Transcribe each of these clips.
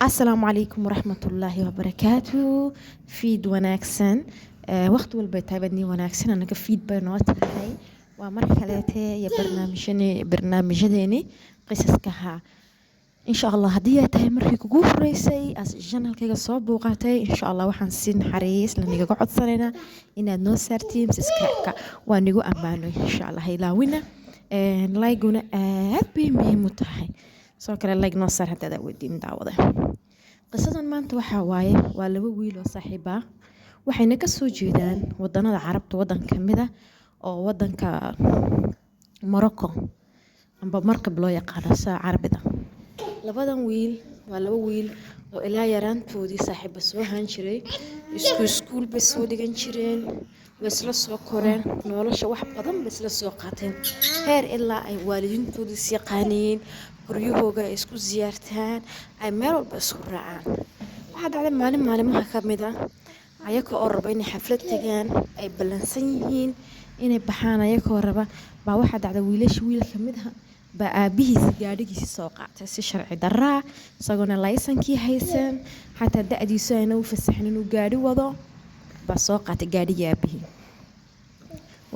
السلام عليكم ورحمة الله وبركاته. فيد وناكسن وقت والبيتابني وناكسن أنا كفيد بنوات هاي ومرحلتي يا برنامجيني قصص كها إن شاء الله هدية تهي مركي كوكو فريسي أس جنال كيغا صوب وقاتي إن شاء الله وحن سين حريس لأني قعد صنينا إن نو سارتي مسسكراكا وانيغو أمانو إن شاء الله هيلاوينا لايقونا بي مهم تهي soo kale like noo saar haddaad awoodiin daawada qisadan maanta waxaa waaye waa laba wiil oo saaxiib ah waxayna ka soo jeedaan wadanada carabta wadan ka mid ah oo wadanka Morocco amba markab loo yaqaano saa carabida labadan wiil waa laba wiil oo ilaa yaraantoodii saaxiibo soo haan jiray iskuul bay soo dhigan jireen way isla soo koreen nolosha wax badan bay isla soo qaateen heer ilaa ay waalidiintoodii is yaqaaniin guryahooga ay isku ziyaartaan ay meel walba isku raacaan waxaa dhacday maalimaha ka mid ah ayaga oo raba inay xaflad tagaan ay ballansan yihiin inay baxaan ayaga oo raba baa waxaa dhacday wiil ka mid ah baa aabihiisa gaadhigiisa soo qaatay si sharci darraa isagoona laysankii haysan xataa da'diisu ayna u fasaxin inuu gaadhi wado baa soo qaatay gaadhigii aabihii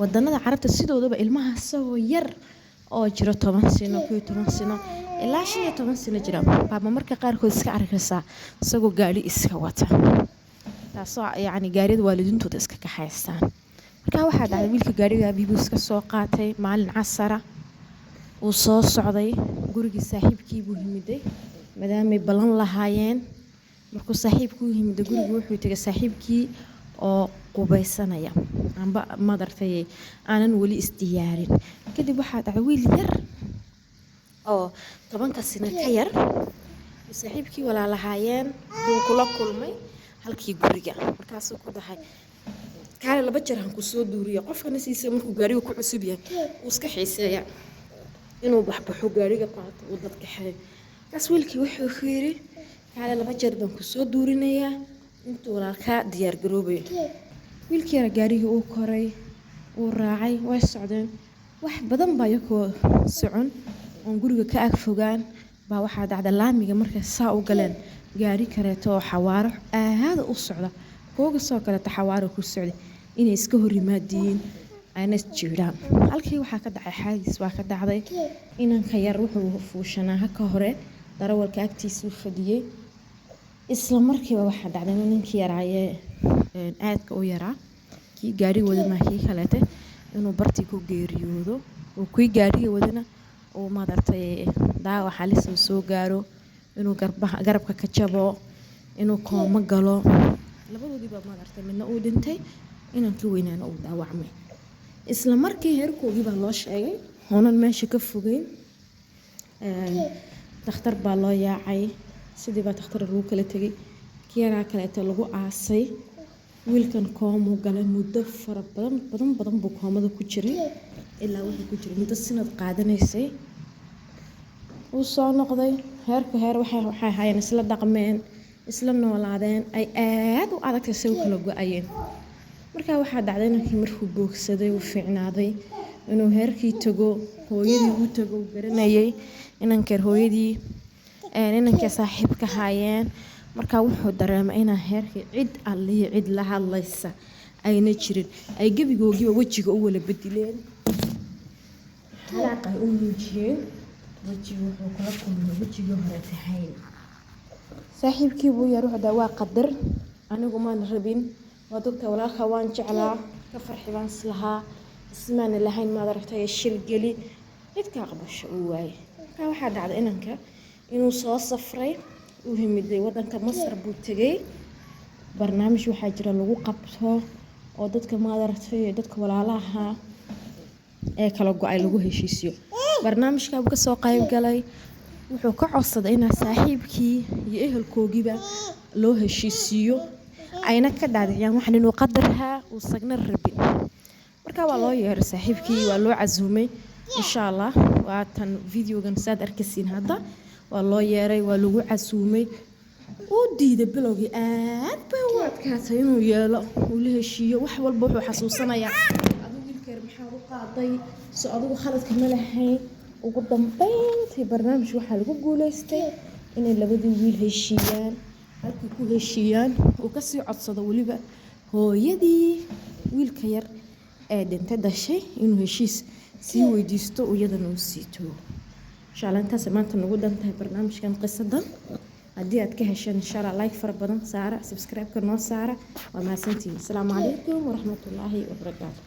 wadanada carabta sidoodaba ilmaha isagoo yar oo jiro 10 sano 12 sano ilaa 15 sano jira baaba marka qaarkood iska arkaysaa isagoo gaadhi iska wata taasoo yacni gaarida waalidiintooda iska kaxaystaan marka waxaa dhacday wiilka gaadhiga aabihii iska soo qaatay maalin casara uu soo socday gurigii saaxiibkii buu yimiday maadaamay ballan lahaayeen markuu saaxiibkii u yimiday guriga wuxuu tagay saaxiibkii oo qubaysanaya amba madartay aanan wali isdiyaarin kadib waxaa dhacday wiil yar oo 10 sano ka yar saaxiibkii walaalahaayeen buu kula kulmay halkii guriga markaasuu ku dhahay kaale laba jeer han ku soo duuriyo qofkana siisa markuu gaariga ku cusub yahay uu iska xiiseeyaa inuu baxbaxo gaariga qaato uu dadka xaray kaas wiilkii wuxuu fiiri kaale laba jeer baan ku soo duurinayaa intuu walaalka diyaar garoobayo wiilkii yar gaarigii uu koray uu raacay way socdeen wax badan baa yakoo socon oo guriga ka ag fogaan baa waxaa dhacday laamiga markay saa u galeen gaari kareeto oo xawaaro aad u socda kooga soo kale xawaaro ku socday inay iska hor yimaadeen ayna jiraan halkii waxaa ka dhacay xaadis waa ka dhacday inanka yar wuxuu fuushanaa ka hore darawalka agtiisa u fadhiyay isla markiiba waxaa dhacday ninkii yaraayee aadka u yaraa kii gaari wada maakii kaleete inuu bartii ku geeriyoodo oo kuwii gaariga wadana oo madartay dhaawac halis soo gaaro inuu garabka ka jabo inuu kooma galo labadoodii baa madartay midna uu dhintay inankii weynaana uu dhaawacmay isla markii heerkoodii baa loo sheegay oonan meesha ka fogeyn dhakhtar baa loo yaacay sidii baa dhakhtar lagu kala tegay kiyaraa kaleeto lagu aasay wiilkan koomuu galay muddo fara badan buu koomada ku jiray ilaa wuxuu ku jiray muddo sanad qaadanaysay uu soo noqday heer waxay hayeen isla dhaqmeen isla noolaadeen ay aad u adagtay si kala go'ayeen markaa waxaa dhacday inankii markuu boogsaday uu fiicnaaday inuu heerkii tago hooyadii uu tago garanayay inankii hooyadii inankii saaxiibka haayeen markaa wuxuu dareemay inaa heerkii cid alliyo cid la hadlaysa ayna jirin ay gebigoogiiba wejiga u wala bedileen xalaaqay u muujiyeen wejiga wuxuu kula kulmay wejigii hore tahayn saaxiibkii buu yar wuxuu waa qadar anigu maan rabin waa dadka walaalka waan jeclaa ka farxi baan islahaa ismaan lahayn maad aragtay shil geli cid ka qabasho uu waayay markaa waxaa dhacday inanka inuu soo safray uu yimiday wadanka Masar buu tagay barnaamij waxaa jira lagu qabto oo dadka maadartay dadka walaalaha ee kala go'ay lagu heshiisiyo barnaamijka uu ka soo qayb galay wuxuu ka codsaday in saaxiibkii iyo ehelkoogiba loo heshiisiyo ayna ka dhaadhiyaan waxan inuu qadarha uu sagna rabin marka waa loo yeeray saaxiibkii waa loo casuumay insha Allah waa tan videogan saad arkaysiin hadda waa loo yeeray waa lagu casuumay oo diiday bilowgii aad bay u adkaatay inuu yeelo uu la heshiiyo wax walba wuxuu xasuusanayaa adigu wiilkeer maxaa u qaaday soo adigu khaladka ma lahayn ugu dambeyntii barnaamij waxaa lagu guuleystay inay labadii wiil heshiiyaan halkii ku heshiiyaan uu kasii codsado weliba hooyadii wiilka yar ee dhintay dhashay inuu heshiis sii weydiisto iyadana uu siito insha Allah intaas maanta nagu dhantahay barnaamijkan qisadan haddii aad ka hesheen insha Allah like fara badan saara subscribe ka noo saara waa mahadsantihiin assalaamu calaykum waraxmatullaahi wabarakaatuh